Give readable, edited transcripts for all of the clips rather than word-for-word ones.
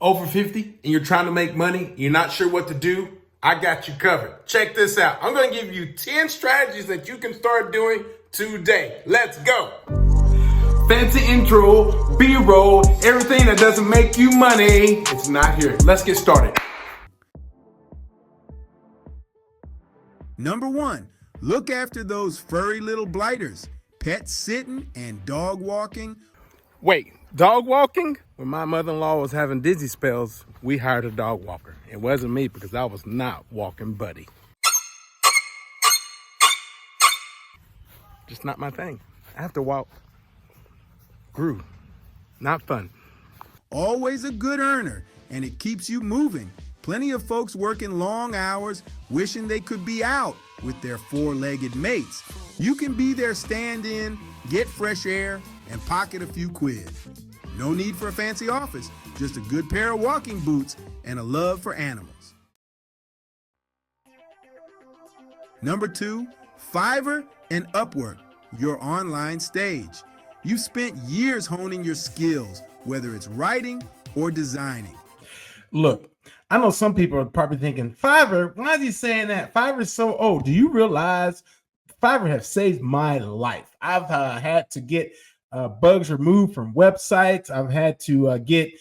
over 50 and you're trying to make money, you're not sure what to do, I got you covered. Check this out. I'm going to give you 10 strategies that you can start doing today. Let's go. Fancy intro, B-roll, everything that doesn't make you money, it's not here. Let's get started. Number 1, look after those furry little blighters. Pet sitting and dog walking. Wait, dog walking? When my mother-in-law was having dizzy spells, we hired a dog walker. It wasn't me because I was not walking Buddy. Just not my thing. I have to walk. Grew. Not fun. Always a good earner, and it keeps you moving. Plenty of folks working long hours, wishing they could be out with their four-legged mates. You can be their stand-in, get fresh air, and pocket a few quid. No need for a fancy office, just a good pair of walking boots and a love for animals. Number 2, Fiverr and Upwork, your online stage. You've spent years honing your skills, whether it's writing or designing. Look, I know some people are probably thinking, Fiverr, why is he saying that? Fiverr is so old. Do you realize Fiverr has saved my life? I've had to get bugs removed from websites. I've had to get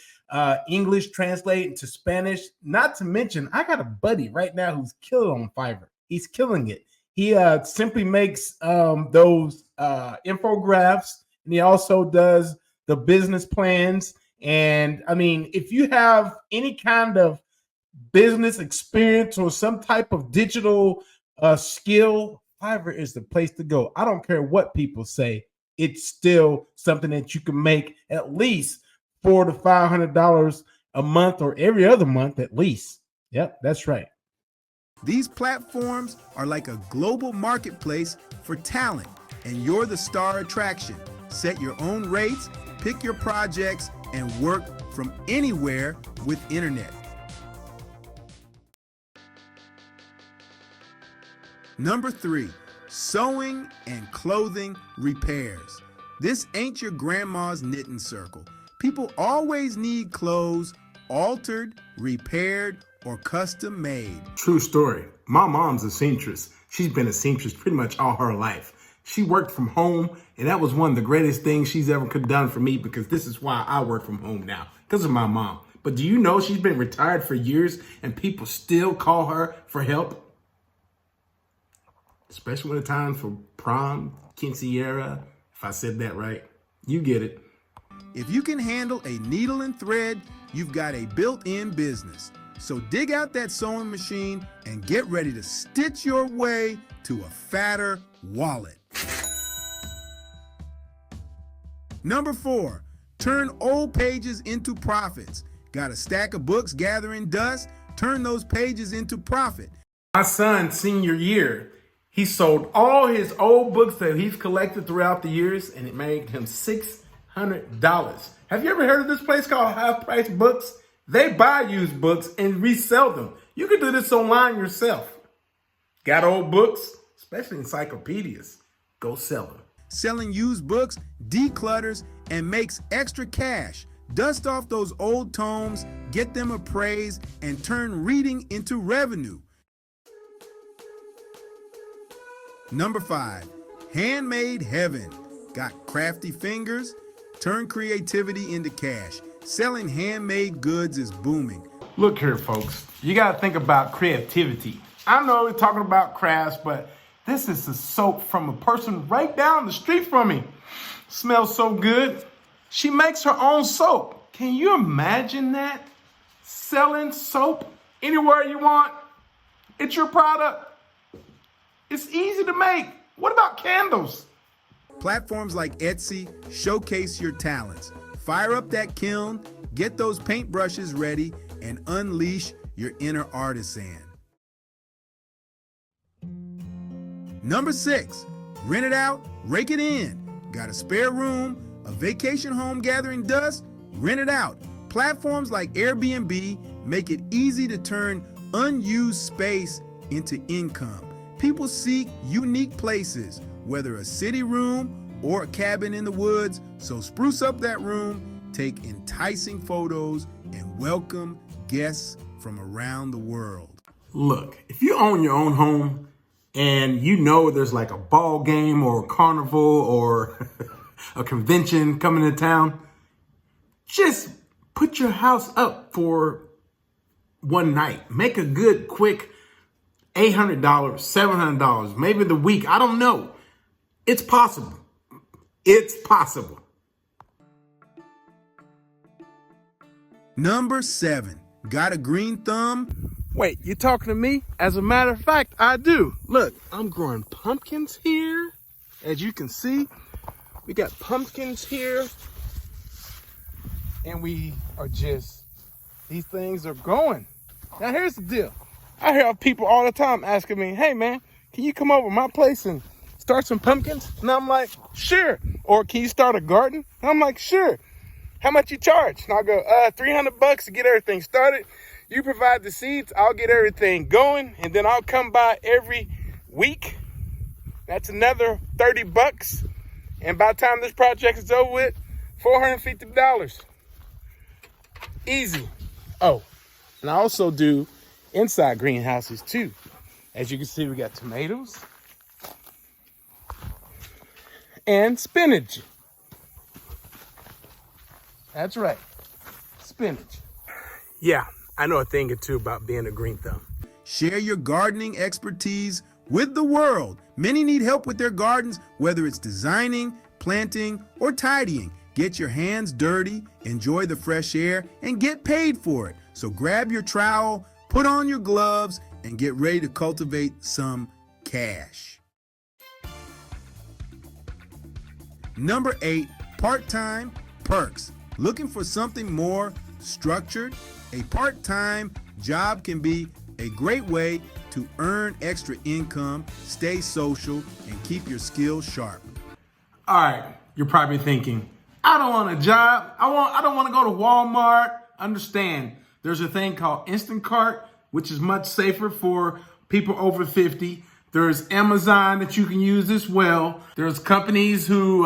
English translated into Spanish. Not to mention, I got a buddy right now who's killing on Fiverr. He's killing it. He simply makes those infographics, and he also does the business plans. And I mean, if you have any kind of business experience or some type of digital skill, Fiverr is the place to go. I don't care what people say. It's still something that you can make at least $400 to $500 a month or every other month at least. Yep, that's right. These platforms are like a global marketplace for talent, and you're the star attraction. Set your own rates, pick your projects, and work from anywhere with internet. Number 3, sewing and clothing repairs. This ain't your grandma's knitting circle. People always need clothes altered, repaired, or custom made. True story. My mom's a seamstress. She's been a seamstress pretty much all her life. She worked from home, and that was one of the greatest things she's ever could have done for me, because this is why I work from home now, because of my mom. But do you know she's been retired for years and people still call her for help? Especially when it's time for prom, Gen-Xer, if I said that right. You get it. If you can handle a needle and thread, you've got a built-in business. So dig out that sewing machine and get ready to stitch your way to a fatter wallet. Number 4, turn old pages into profits. Got a stack of books gathering dust? Turn those pages into profit. My son's senior year, he sold all his old books that he's collected throughout the years, and it made him $600. Have you ever heard of this place called Half Price Books? They buy used books and resell them. You can do this online yourself. Got old books, especially encyclopedias? Go sell them. Selling used books declutters and makes extra cash. Dust off those old tomes, get them appraised, and turn reading into revenue. Number 5, handmade heaven. Got crafty fingers? Turn creativity into cash. Selling handmade goods is booming. Look here, folks. You got to think about creativity. I know we're talking about crafts, but this is a soap from a person right down the street from me. Smells so good. She makes her own soap. Can you imagine that? Selling soap anywhere you want. It's your product. It's easy to make. What about candles? Platforms like Etsy showcase your talents. Fire up that kiln, get those paintbrushes ready, and unleash your inner artisan. Number 6, rent it out, rake it in. Got a spare room, a vacation home gathering dust? Rent it out. Platforms like Airbnb make it easy to turn unused space into income. People seek unique places, whether a city room or a cabin in the woods, so spruce up that room, take enticing photos, and welcome guests from around the world. Look, if you own your own home and you know there's like a ball game or a carnival or a convention coming to town, just put your house up for one night. Make a good, quick $800, $700, maybe the week. I don't know. It's possible. It's possible. Number 7, got a green thumb? Wait, you talking to me? As a matter of fact, I do. Look, I'm growing pumpkins here. As you can see, we got pumpkins here. And we are just, these things are going. Now here's the deal. I hear people all the time asking me, hey man, can you come over to my place and start some pumpkins? And I'm like, sure. Or can you start a garden? And I'm like, sure. How much you charge? And I'll go, $300 to get everything started. You provide the seeds, I'll get everything going, and then I'll come by every week. That's another $30. And by the time this project is over with, $450. Easy. Oh, and I also do inside greenhouses too. As you can see, we got tomatoes and spinach. That's right, spinach. Yeah, I know a thing or two about being a green thumb. Share your gardening expertise with the world. Many need help with their gardens, whether it's designing, planting, or tidying. Get your hands dirty, enjoy the fresh air, and get paid for it. So grab your trowel, put on your gloves, and get ready to cultivate some cash. Number 8, part-time perks. Looking for something more structured? A part-time job can be a great way to earn extra income, stay social, and keep your skills sharp. All right, you're probably thinking, I don't want a job. I don't want to go to Walmart. Understand, there's a thing called Instacart, which is much safer for people over 50. There's Amazon that you can use as well. There's companies who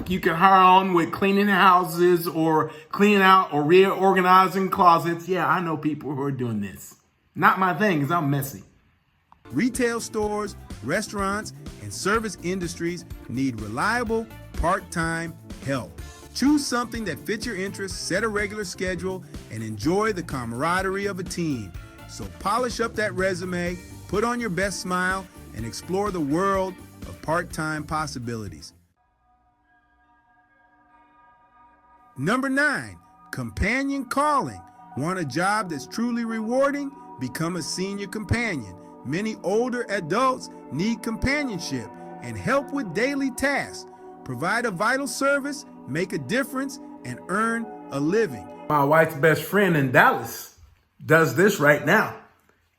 you can hire on with cleaning houses or cleaning out or reorganizing closets. Yeah, I know people who are doing this. Not my thing, because I'm messy. Retail stores, restaurants, and service industries need reliable part-time help. Choose something that fits your interests, set a regular schedule, and enjoy the camaraderie of a team. So polish up that resume, put on your best smile, and explore the world of part-time possibilities. Number 9, companion calling. Want a job that's truly rewarding? Become a senior companion. Many older adults need companionship and help with daily tasks. Provide a vital service, make a difference, and earn a living. My wife's best friend in Dallas does this right now.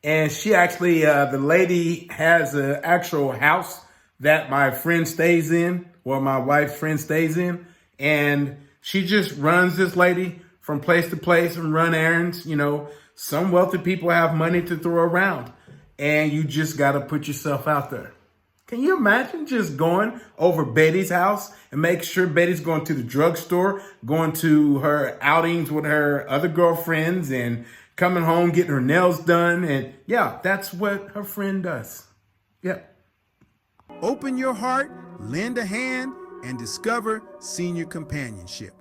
And she actually, the lady has an actual house that my friend stays in, or my wife's friend stays in. And she just runs this lady from place to place and run errands. You know, some wealthy people have money to throw around, and you just got to put yourself out there. Can you imagine just going over Betty's house and make sure Betty's going to the drugstore, going to her outings with her other girlfriends, and coming home, getting her nails done? And yeah, that's what her friend does. Yep. Open your heart, lend a hand, and discover senior companionship.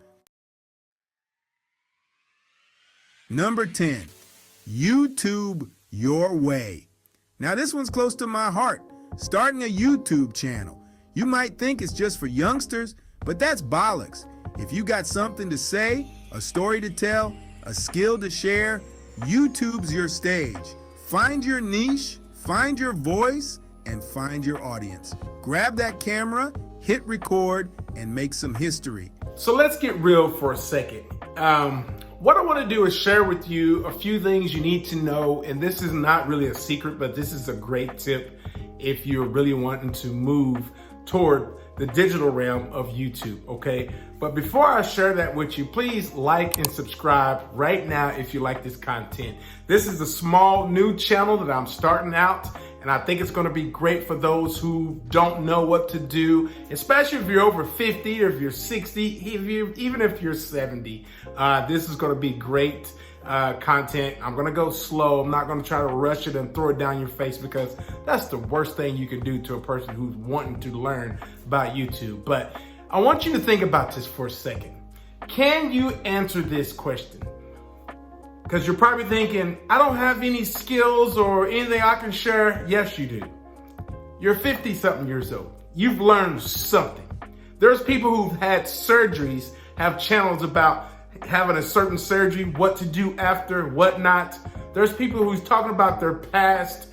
Number 10, YouTube your way. Now this one's close to my heart. Starting a YouTube channel. You might think it's just for youngsters, but that's bollocks. If you got something to say, a story to tell, a skill to share, YouTube's your stage. Find your niche, find your voice, and find your audience. Grab that camera, hit record, and make some history. So let's get real for a second. What I want to do is share with you a few things you need to know, and this is not really a secret, but this is a great tip if you're really wanting to move toward the digital realm of YouTube, okay? But before I share that with you, please like and subscribe right now if you like this content. This is a small new channel that I'm starting out, and I think it's gonna be great for those who don't know what to do, especially if you're over 50 or if you're 60, even if you're 70. This is gonna be great. content. I'm gonna go slow. I'm not gonna try to rush it and throw it down your face, because that's the worst thing you can do to a person who's wanting to learn about YouTube. But I want you to think about this for a second. Can you answer this question? Because you're probably thinking, I don't have any skills or anything I can share. Yes, you do. You're 50-something years old. You've learned something. There's people who've had surgeries, have channels about having a certain surgery, what to do after, what not. There's people who's talking about their past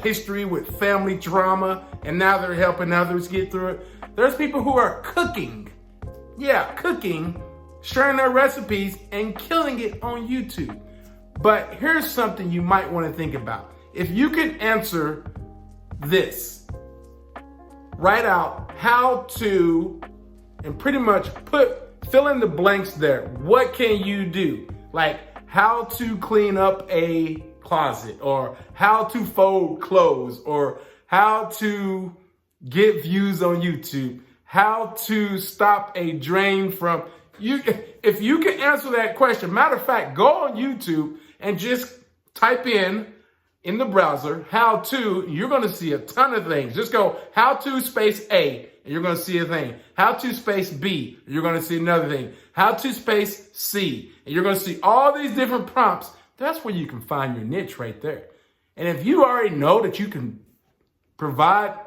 history with family trauma, and now they're helping others get through it. There's people who are cooking. Yeah, cooking, sharing their recipes and killing it on YouTube. But here's something you might want to think about. If you can answer this, write out how to, and pretty much fill in the blanks there. What can you do? Like how to clean up a closet, or how to fold clothes, or how to get views on YouTube, how to stop a drain from you. If you can answer that question, matter of fact, go on YouTube and just type in the browser, how to, you're going to see a ton of things. Just go how to space A, and you're going to see a thing. How to space B, and you're going to see another thing. How to space C, and you're going to see all these different prompts. That's where you can find your niche right there. And if you already know that you can provide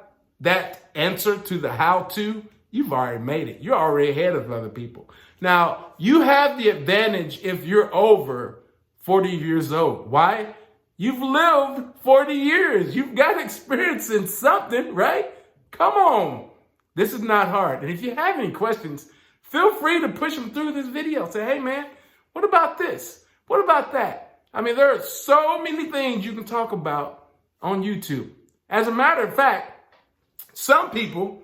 that answer to the how to, you've already made it. You're already ahead of other people. Now, you have the advantage if you're over 40 years old. Why? You've lived 40 years. You've got experience in something, right? Come on. This is not hard. And if you have any questions, feel free to push them through this video. Say, hey, man, what about this? What about that? I mean, there are so many things you can talk about on YouTube. As a matter of fact, some people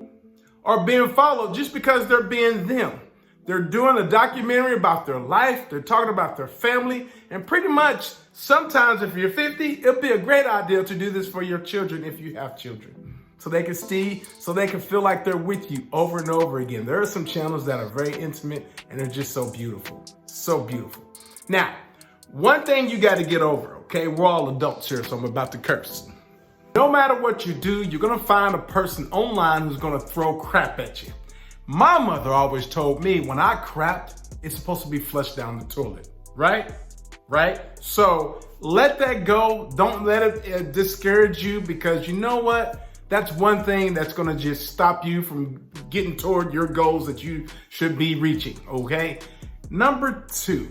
are being followed just because they're being them. They're doing a documentary about their life. They're talking about their family. And pretty much sometimes if you're 50, it'll be a great idea to do this for your children if you have children. So they can see, so they can feel like they're with you over and over again. There are some channels that are very intimate and they're just so beautiful. So beautiful. Now, one thing you got to get over, okay? We're all adults here, so I'm about to curse. No matter what you do, you're going to find a person online who's going to throw crap at you. My mother always told me when I crapped, it's supposed to be flushed down the toilet, right? Right? So let that go. Don't let it discourage you, because you know what? That's one thing that's going to just stop you from getting toward your goals that you should be reaching, okay? Number 2,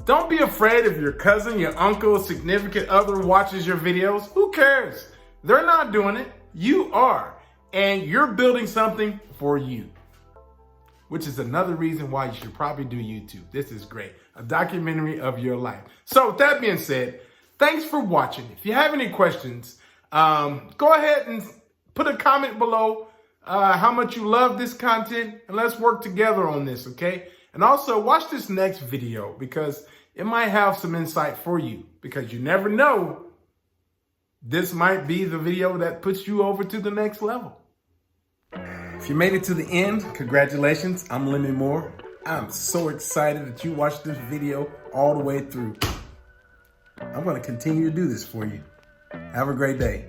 don't be afraid if your cousin, your uncle, significant other watches your videos. Who cares? They're not doing it. You are. And you're building something for you, which is another reason why you should probably do YouTube. This is great. A documentary of your life. So with that being said, thanks for watching. If you have any questions, go ahead and put a comment below how much you love this content, and let's work together on this, okay? And also watch this next video, because it might have some insight for you, because you never know. This might be the video that puts you over to the next level. If you made it to the end, congratulations. I'm Lemmy Moore. I'm so excited that you watched this video all the way through. I'm going to continue to do this for you. Have a great day.